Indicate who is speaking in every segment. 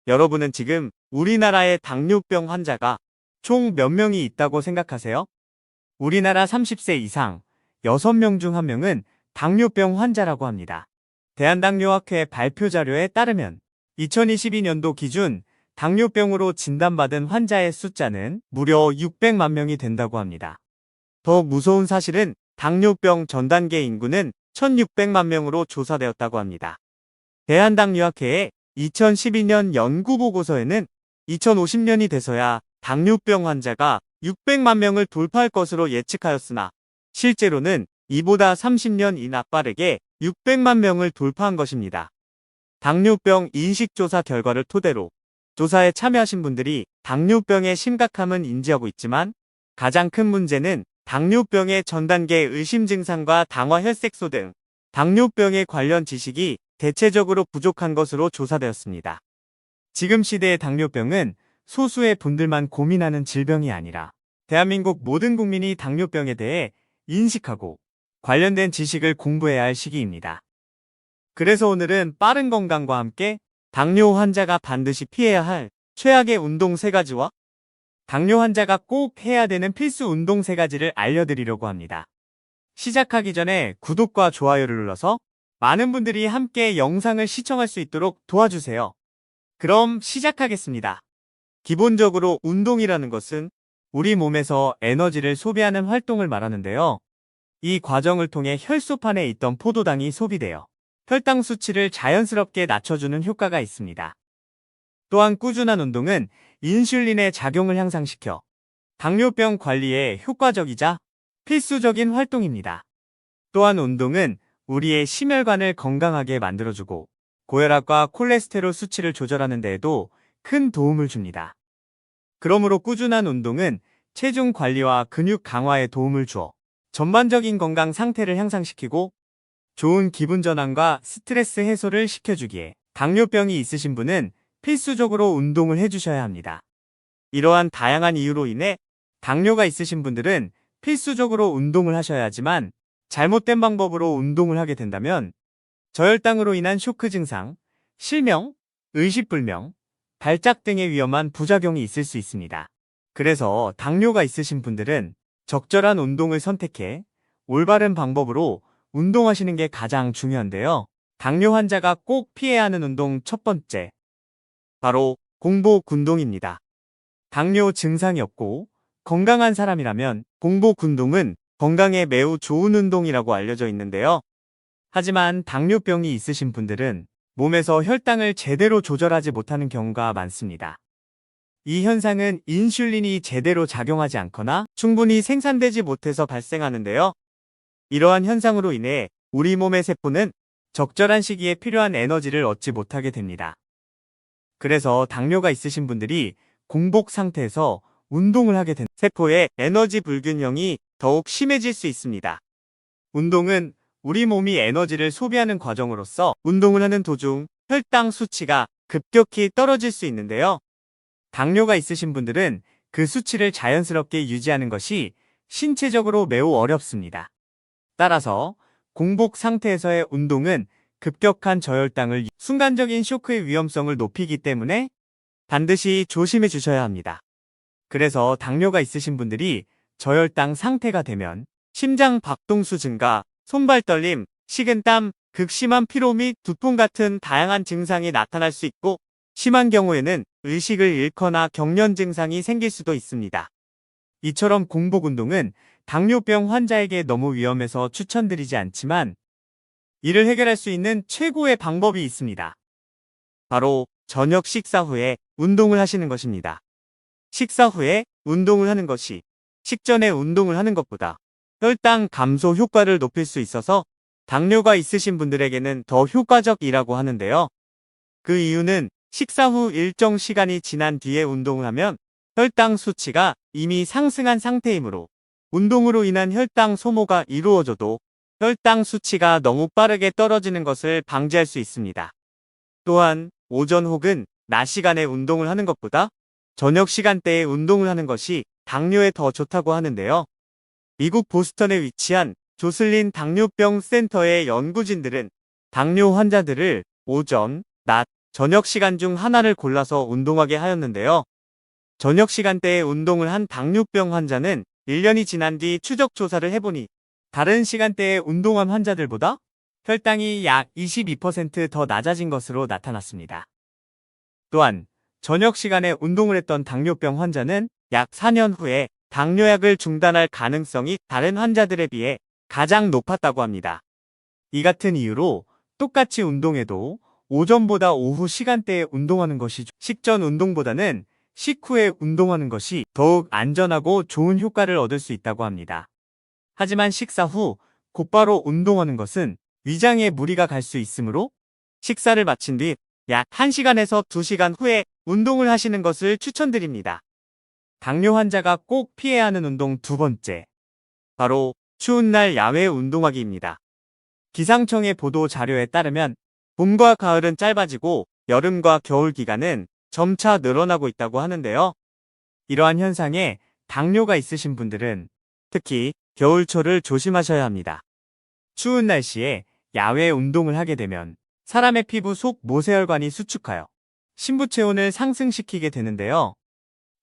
Speaker 1: 여러분은 지금 우리나라의 당뇨병 환자가 총 몇 명이 있다고 생각하세요? 우리나라 30세 이상 6명 중 1명은 당뇨병 환자라고 합니다. 대한당뇨학회 발표 자료에 따르면 2022년도 기준 당뇨병으로 진단받은 환자의 숫자는 무려 600만 명이 된다고 합니다. 더 무서운 사실은 당뇨병 전 단계 인구는 1600만 명으로 조사되었다고 합니다. 대한당뇨학회의 2012년 연구보고서에는 2050년이 돼서야 당뇨병 환자가 600만 명을 돌파할 것으로 예측하였으나 실제로는 이보다 30년 이나 빠르게 600만 명을 돌파한 것입니다. 당뇨병 인식조사 결과를 토대로 조사에 참여하신 분들이 당뇨병의 심각함은 인지하고 있지만 가장 큰 문제는 당뇨병의 전 단계 의심 증상과 당화혈색소 등 당뇨병에 관련 지식이 대체적으로 부족한 것으로 조사되었습니다. 지금 시대의 당뇨병은 소수의 분들만 고민하는 질병이 아니라 대한민국 모든 국민이 당뇨병에 대해 인식하고 관련된 지식을 공부해야 할 시기입니다. 그래서 오늘은 빠른 건강과 함께 당뇨 환자가 반드시 피해야 할 최악의 운동 3가지와 당뇨 환자가 꼭 해야 되는 필수 운동 3가지를 알려드리려고 합니다. 시작하기 전에 구독과 좋아요를 눌러서 많은 분들이 함께 영상을 시청할 수 있도록 도와주세요. 그럼 시작하겠습니다. 기본적으로 운동이라는 것은 우리 몸에서 에너지를 소비하는 활동을 말하는데요. 이 과정을 통해 혈소판에 있던 포도당이 소비되어 혈당 수치를 자연스럽게 낮춰주는 효과가 있습니다. 또한 꾸준한 운동은 인슐린의 작용을 향상시켜 당뇨병 관리에 효과적이자 필수적인 활동입니다. 또한 운동은 우리의 심혈관을 건강하게 만들어주고 고혈압과 콜레스테롤 수치를 조절하는 데에도 큰 도움을 줍니다. 그러므로 꾸준한 운동은 체중 관리와 근육 강화에 도움을 주어 전반적인 건강 상태를 향상시키고 좋은 기분 전환과 스트레스 해소를 시켜주기에 당뇨병이 있으신 분은 필수적으로 운동을 해주셔야 합니다. 이러한 다양한 이유로 인해 당뇨가 있으신 분들은 필수적으로 운동을 하셔야 하지만 잘못된 방법으로 운동을 하게 된다면 저혈당으로 인한 쇼크 증상, 실명, 의식불명, 발작 등의 위험한 부작용이 있을 수 있습니다. 그래서 당뇨가 있으신 분들은 적절한 운동을 선택해 올바른 방법으로 운동하시는 게 가장 중요한데요. 당뇨 환자가 꼭 피해야 하는 운동 첫 번째, 바로 공복 운동입니다. 당뇨 증상이 없고 건강한 사람이라면 공복 운동은 건강에 매우 좋은 운동이라고 알려져 있는데요. 하지만 당뇨병이 있으신 분들은 몸에서 혈당을 제대로 조절하지 못하는 경우가 많습니다. 이 현상은 인슐린이 제대로 작용하지 않거나 충분히 생산되지 못해서 발생하는데요. 이러한 현상으로 인해 우리 몸의 세포는 적절한 시기에 필요한 에너지를 얻지 못하게 됩니다. 그래서 당뇨가 있으신 분들이 공복 상태에서 운동을 하게 된 세포의 에너지 불균형이 더욱 심해질 수 있습니다. 운동은 우리 몸이 에너지를 소비하는 과정으로서 운동을 하는 도중 혈당 수치가 급격히 떨어질 수 있는데요. 당뇨가 있으신 분들은 그 수치를 자연스럽게 유지하는 것이 신체적으로 매우 어렵습니다. 따라서 공복 상태에서의 운동은 급격한 저혈당을 순간적인 쇼크의 위험성을 높이기 때문에 반드시 조심해 주셔야 합니다. 그래서 당뇨가 있으신 분들이 저혈당 상태가 되면 심장 박동수 증가, 손발 떨림, 식은땀, 극심한 피로 및 두통 같은 다양한 증상이 나타날 수 있고 심한 경우에는 의식을 잃거나 경련 증상이 생길 수도 있습니다. 이처럼 공복 운동은 당뇨병 환자에게 너무 위험해서 추천드리지 않지만 이를 해결할 수 있는 최고의 방법이 있습니다. 바로 저녁 식사 후에 운동을 하시는 것입니다. 식사 후에 운동을 하는 것이 식전에 운동을 하는 것보다 혈당 감소 효과를 높일 수 있어서 당뇨가 있으신 분들에게는 더 효과적이라고 하는데요. 그 이유는 식사 후 일정 시간이 지난 뒤에 운동을 하면 혈당 수치가 이미 상승한 상태이므로 운동으로 인한 혈당 소모가 이루어져도 혈당 수치가 너무 빠르게 떨어지는 것을 방지할 수 있습니다. 또한 오전 혹은 낮 시간에 운동을 하는 것보다 저녁 시간대에 운동을 하는 것이 당뇨에 더 좋다고 하는데요. 미국 보스턴에 위치한 조슬린 당뇨병 센터의 연구진들은 당뇨 환자들을 오전, 낮, 저녁 시간 중 하나를 골라서 운동하게 하였는데요. 저녁 시간대에 운동을 한 당뇨병 환자는 1년이 지난 뒤 추적 조사를 해보니 다른 시간대에 운동한 환자들보다 혈당이 약 22% 더 낮아진 것으로 나타났습니다. 또한 저녁 시간에 운동을 했던 당뇨병 환자는 약 4년 후에 당뇨약을 중단할 가능성이 다른 환자들에 비해 가장 높았다고 합니다. 이 같은 이유로 똑같이 운동해도 오전보다 오후 시간대에 운동하는 것이 식전 운동보다는 식후에 운동하는 것이 더욱 안전하고 좋은 효과를 얻을 수 있다고 합니다. 하지만 식사 후 곧바로 운동하는 것은 위장에 무리가 갈 수 있으므로 식사를 마친 뒤 약 1시간에서 2시간 후에 운동을 하시는 것을 추천드립니다. 당뇨 환자가 꼭 피해야 하는 운동 두 번째, 바로 추운 날 야외 운동하기입니다. 기상청의 보도 자료에 따르면 봄과 가을은 짧아지고 여름과 겨울 기간은 점차 늘어나고 있다고 하는데요. 이러한 현상에 당뇨가 있으신 분들은 특히 겨울철을 조심하셔야 합니다. 추운 날씨에 야외 운동을 하게 되면 사람의 피부 속 모세혈관이 수축하여 심부 체온을 상승시키게 되는데요.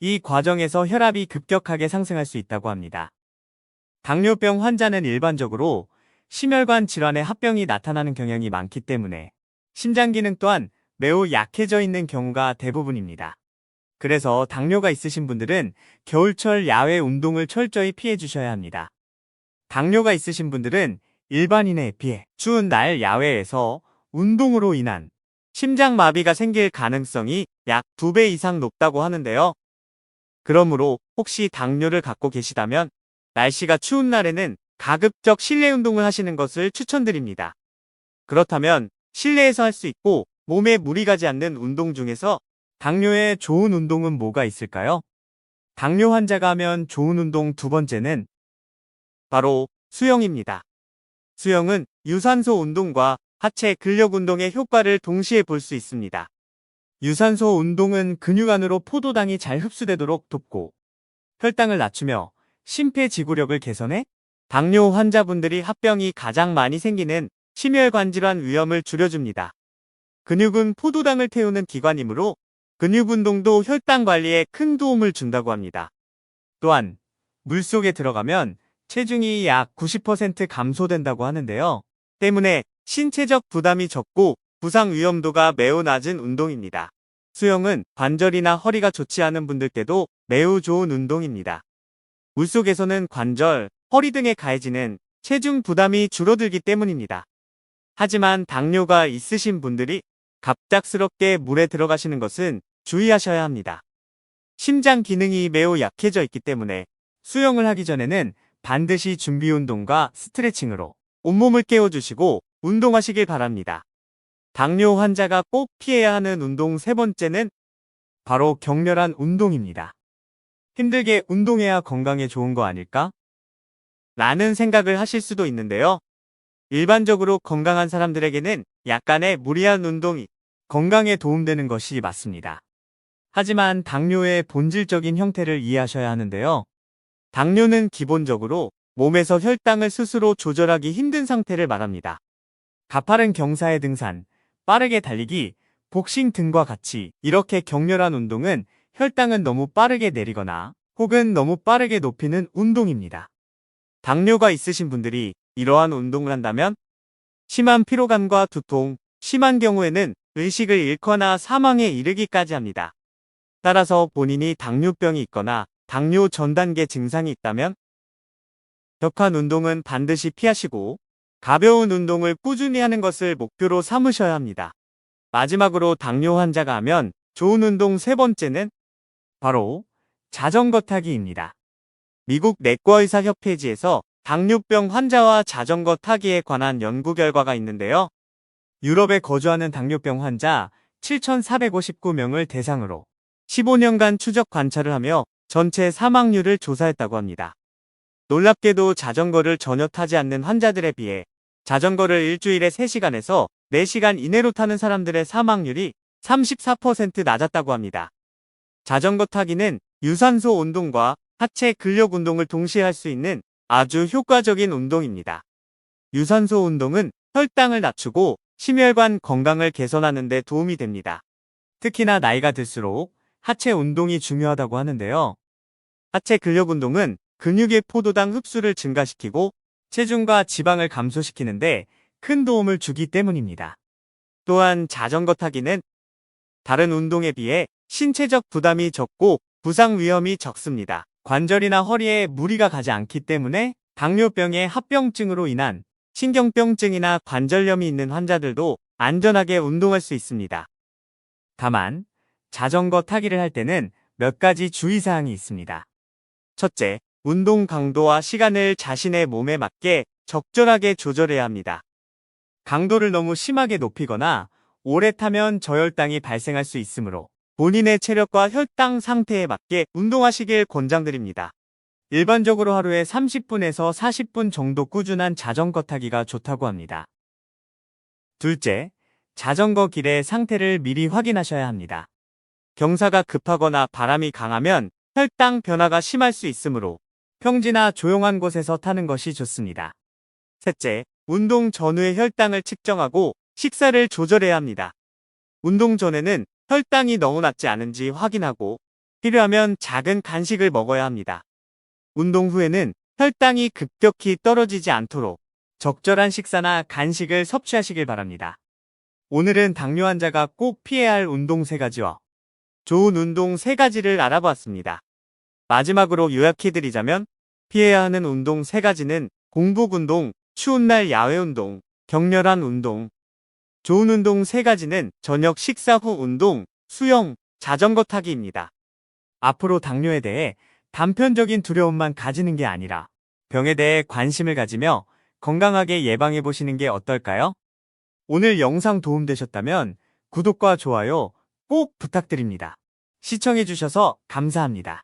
Speaker 1: 이 과정에서 혈압이 급격하게 상승할 수 있다고 합니다. 당뇨병 환자는 일반적으로 심혈관 질환의 합병이 나타나는 경향이 많기 때문에 심장 기능 또한 매우 약해져 있는 경우가 대부분입니다. 그래서 당뇨가 있으신 분들은 겨울철 야외 운동을 철저히 피해 주셔야 합니다. 당뇨가 있으신 분들은 일반인에 비해 추운 날 야외에서 운동으로 인한 심장마비가 생길 가능성이 약 2배 이상 높다고 하는데요. 그러므로 혹시 당뇨를 갖고 계시다면 날씨가 추운 날에는 가급적 실내 운동을 하시는 것을 추천드립니다. 그렇다면 실내에서 할 수 있고 몸에 무리 가지 않는 운동 중에서 당뇨에 좋은 운동은 뭐가 있을까요? 당뇨 환자가 하면 좋은 운동 두 번째는 바로 수영입니다. 수영은 유산소 운동과 하체 근력 운동의 효과를 동시에 볼 수 있습니다. 유산소 운동은 근육 안으로 포도당이 잘 흡수되도록 돕고 혈당을 낮추며 심폐지구력을 개선해 당뇨 환자분들이 합병이 가장 많이 생기는 심혈관 질환 위험을 줄여줍니다. 근육은 포도당을 태우는 기관이므로 근육 운동도 혈당 관리에 큰 도움을 준다고 합니다. 또한 물속에 들어가면 체중이 약 90% 감소된다고 하는데요. 때문에 신체적 부담이 적고 부상 위험도가 매우 낮은 운동입니다. 수영은 관절이나 허리가 좋지 않은 분들께도 매우 좋은 운동입니다. 물속에서는 관절, 허리 등에 가해지는 체중 부담이 줄어들기 때문입니다. 하지만 당뇨가 있으신 분들이 갑작스럽게 물에 들어가시는 것은 주의하셔야 합니다. 심장 기능이 매우 약해져 있기 때문에 수영을 하기 전에는 반드시 준비 운동과 스트레칭으로 온몸을 깨워주시고 운동하시길 바랍니다. 당뇨 환자가 꼭 피해야 하는 운동 세 번째는 바로 격렬한 운동입니다. 힘들게 운동해야 건강에 좋은 거 아닐까? 라는 생각을 하실 수도 있는데요. 일반적으로 건강한 사람들에게는 약간의 무리한 운동이 건강에 도움되는 것이 맞습니다. 하지만 당뇨의 본질적인 형태를 이해하셔야 하는데요. 당뇨는 기본적으로 몸에서 혈당을 스스로 조절하기 힘든 상태를 말합니다. 가파른 경사의 등산, 빠르게 달리기, 복싱 등과 같이 이렇게 격렬한 운동은 혈당은 너무 빠르게 내리거나 혹은 너무 빠르게 높이는 운동입니다. 당뇨가 있으신 분들이 이러한 운동을 한다면 심한 피로감과 두통, 심한 경우에는 의식을 잃거나 사망에 이르기까지 합니다. 따라서 본인이 당뇨병이 있거나 당뇨 전 단계 증상이 있다면 격한 운동은 반드시 피하시고 가벼운 운동을 꾸준히 하는 것을 목표로 삼으셔야 합니다. 마지막으로 당뇨 환자가 하면 좋은 운동 세 번째는 바로 자전거 타기입니다. 미국 내과의사협회지에서 당뇨병 환자와 자전거 타기에 관한 연구 결과가 있는데요. 유럽에 거주하는 당뇨병 환자 7,459명을 대상으로 15년간 추적 관찰을 하며 전체 사망률을 조사했다고 합니다. 놀랍게도 자전거를 전혀 타지 않는 환자들에 비해 자전거를 일주일에 3시간에서 4시간 이내로 타는 사람들의 사망률이 34% 낮았다고 합니다. 자전거 타기는 유산소 운동과 하체 근력 운동을 동시에 할 수 있는 아주 효과적인 운동입니다. 유산소 운동은 혈당을 낮추고 심혈관 건강을 개선하는 데 도움이 됩니다. 특히나 나이가 들수록 하체 운동이 중요하다고 하는데요. 하체 근력 운동은 근육의 포도당 흡수를 증가시키고 체중과 지방을 감소시키는데 큰 도움을 주기 때문입니다. 또한 자전거 타기는 다른 운동에 비해 신체적 부담이 적고 부상 위험이 적습니다. 관절이나 허리에 무리가 가지 않기 때문에 당뇨병의 합병증으로 인한 신경병증이나 관절염이 있는 환자들도 안전하게 운동할 수 있습니다. 다만 자전거 타기를 할 때는 몇 가지 주의사항이 있습니다. 첫째, 운동 강도와 시간을 자신의 몸에 맞게 적절하게 조절해야 합니다. 강도를 너무 심하게 높이거나 오래 타면 저혈당이 발생할 수 있으므로 본인의 체력과 혈당 상태에 맞게 운동하시길 권장드립니다. 일반적으로 하루에 30분에서 40분 정도 꾸준한 자전거 타기가 좋다고 합니다. 둘째, 자전거 길의 상태를 미리 확인하셔야 합니다. 경사가 급하거나 바람이 강하면 혈당 변화가 심할 수 있으므로 평지나 조용한 곳에서 타는 것이 좋습니다. 셋째, 운동 전후의 혈당을 측정하고 식사를 조절해야 합니다. 운동 전에는 혈당이 너무 낮지 않은지 확인하고 필요하면 작은 간식을 먹어야 합니다. 운동 후에는 혈당이 급격히 떨어지지 않도록 적절한 식사나 간식을 섭취하시길 바랍니다. 오늘은 당뇨 환자가 꼭 피해야 할 운동 3가지와 좋은 운동 3가지를 알아보았습니다. 마지막으로 요약해드리자면 피해야 하는 운동 3가지는 공복 운동, 추운 날 야외 운동, 격렬한 운동. 좋은 운동 3가지는 저녁 식사 후 운동, 수영, 자전거 타기입니다. 앞으로 당뇨에 대해 단편적인 두려움만 가지는 게 아니라 병에 대해 관심을 가지며 건강하게 예방해 보시는 게 어떨까요? 오늘 영상 도움되셨다면 구독과 좋아요 꼭 부탁드립니다. 시청해 주셔서 감사합니다.